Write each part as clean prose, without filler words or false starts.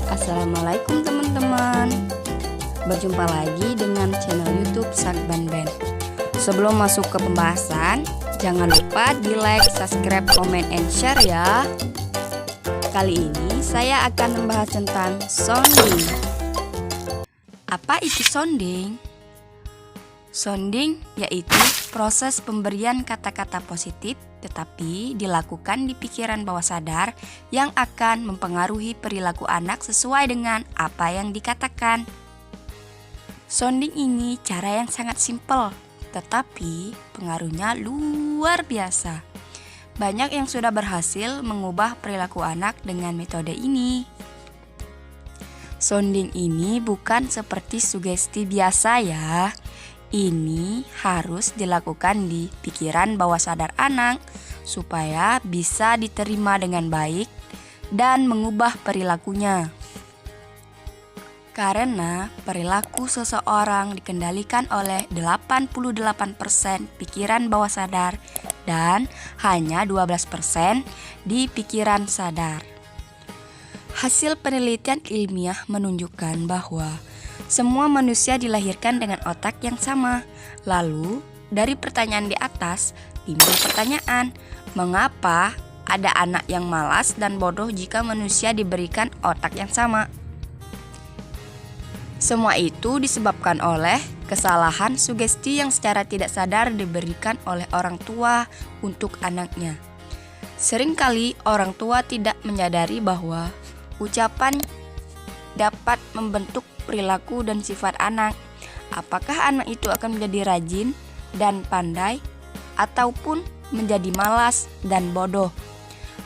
Assalamualaikum teman-teman. Berjumpa lagi dengan channel YouTube Sakban Band. Sebelum masuk ke pembahasan, jangan lupa di like, subscribe, comment, and share ya. Kali ini saya akan membahas tentang sounding. Apa itu sounding? Sounding yaitu proses pemberian kata-kata positif tetapi dilakukan di pikiran bawah sadar yang akan mempengaruhi perilaku anak sesuai dengan apa yang dikatakan. Sounding ini cara yang sangat simpel tetapi pengaruhnya luar biasa. Banyak yang sudah berhasil mengubah perilaku anak dengan metode ini. Sounding ini bukan seperti sugesti biasa ya. Ini harus dilakukan di pikiran bawah sadar anak supaya bisa diterima dengan baik dan mengubah perilakunya. Karena perilaku seseorang dikendalikan oleh 88% pikiran bawah sadar dan hanya 12% di pikiran sadar. Hasil penelitian ilmiah menunjukkan bahwa semua manusia dilahirkan dengan otak yang sama. Lalu, dari pertanyaan di atas, timbul pertanyaan, mengapa ada anak yang malas dan bodoh jika manusia diberikan otak yang sama? Semua itu disebabkan oleh kesalahan sugesti yang secara tidak sadar diberikan oleh orang tua untuk anaknya. Seringkali orang tua tidak menyadari bahwa ucapan dapat membentuk perilaku dan sifat anak. Apakah anak itu akan menjadi rajin dan pandai ataupun menjadi malas dan bodoh?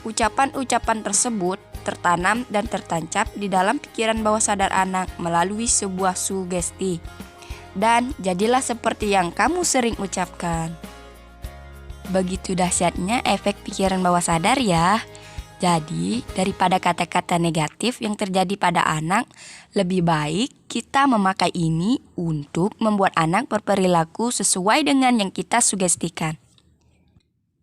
Ucapan-ucapan tersebut tertanam dan tertancap di dalam pikiran bawah sadar anak melalui sebuah sugesti. Dan jadilah seperti yang kamu sering ucapkan. Begitu dahsyatnya efek pikiran bawah sadar ya. Jadi, daripada kata-kata negatif yang terjadi pada anak, lebih baik kita memakai ini untuk membuat anak berperilaku sesuai dengan yang kita sugestikan.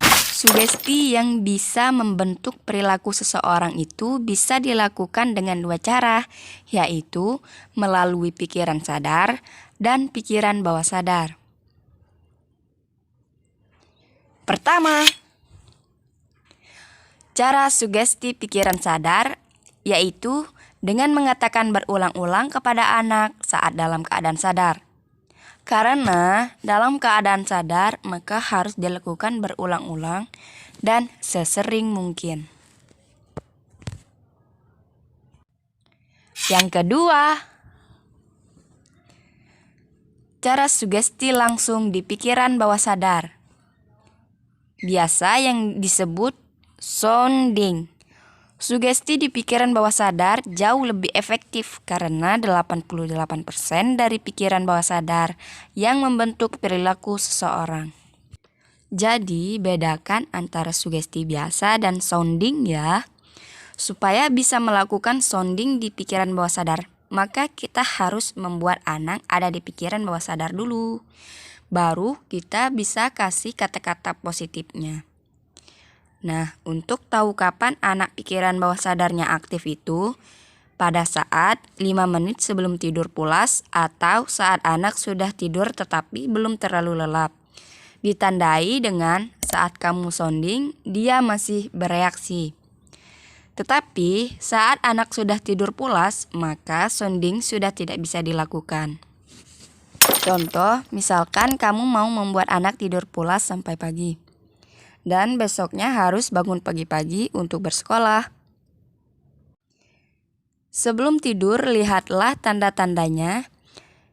Sugesti yang bisa membentuk perilaku seseorang itu bisa dilakukan dengan dua cara, yaitu melalui pikiran sadar dan pikiran bawah sadar. Pertama, cara sugesti pikiran sadar yaitu dengan mengatakan berulang-ulang kepada anak saat dalam keadaan sadar. Karena dalam keadaan sadar maka harus dilakukan berulang-ulang dan sesering mungkin. Yang kedua, cara sugesti langsung di pikiran bawah sadar. Biasa yang disebut sounding. Sugesti di pikiran bawah sadar jauh lebih efektif karena 88% dari pikiran bawah sadar yang membentuk perilaku seseorang. Jadi, bedakan antara sugesti biasa dan sounding ya. Supaya bisa melakukan sounding di pikiran bawah sadar, maka kita harus membuat anak ada di pikiran bawah sadar dulu. Baru kita bisa kasih kata-kata positifnya. Nah, untuk tahu kapan anak pikiran bawah sadarnya aktif itu pada saat 5 menit sebelum tidur pulas atau saat anak sudah tidur tetapi belum terlalu lelap. Ditandai dengan saat kamu sounding, dia masih bereaksi. Tetapi saat anak sudah tidur pulas, maka sounding sudah tidak bisa dilakukan. Contoh, misalkan kamu mau membuat anak tidur pulas sampai pagi. Dan besoknya harus bangun pagi-pagi untuk bersekolah. Sebelum tidur, lihatlah tanda-tandanya.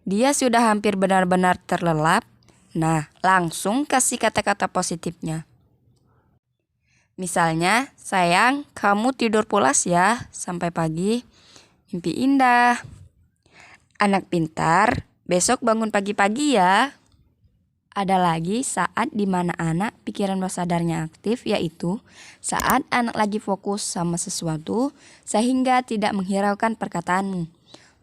Dia sudah hampir benar-benar terlelap. Nah, langsung kasih kata-kata positifnya. Misalnya, sayang, kamu tidur pulas ya, sampai pagi. Mimpi indah. Anak pintar, besok bangun pagi-pagi ya. Ada lagi saat dimana anak pikiran bawah sadarnya aktif, yaitu saat anak lagi fokus sama sesuatu sehingga tidak menghiraukan perkataanmu.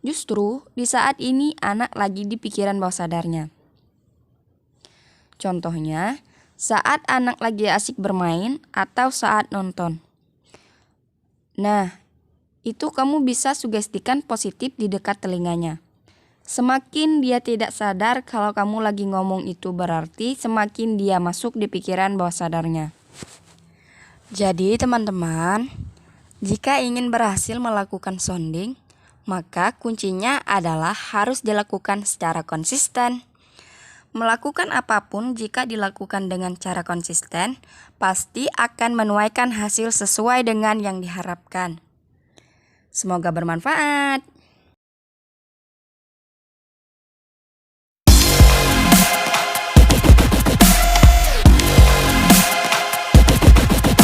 Justru di saat ini anak lagi di pikiran bawah sadarnya. Contohnya, saat anak lagi asik bermain atau saat nonton. Nah, itu kamu bisa sugestikan positif di dekat telinganya. Semakin dia tidak sadar kalau kamu lagi ngomong itu berarti semakin dia masuk di pikiran bawah sadarnya. Jadi teman-teman, jika ingin berhasil melakukan sounding, maka kuncinya adalah harus dilakukan secara konsisten. Melakukan apapun jika dilakukan dengan cara konsisten, pasti akan menuaikan hasil sesuai dengan yang diharapkan. Semoga bermanfaat.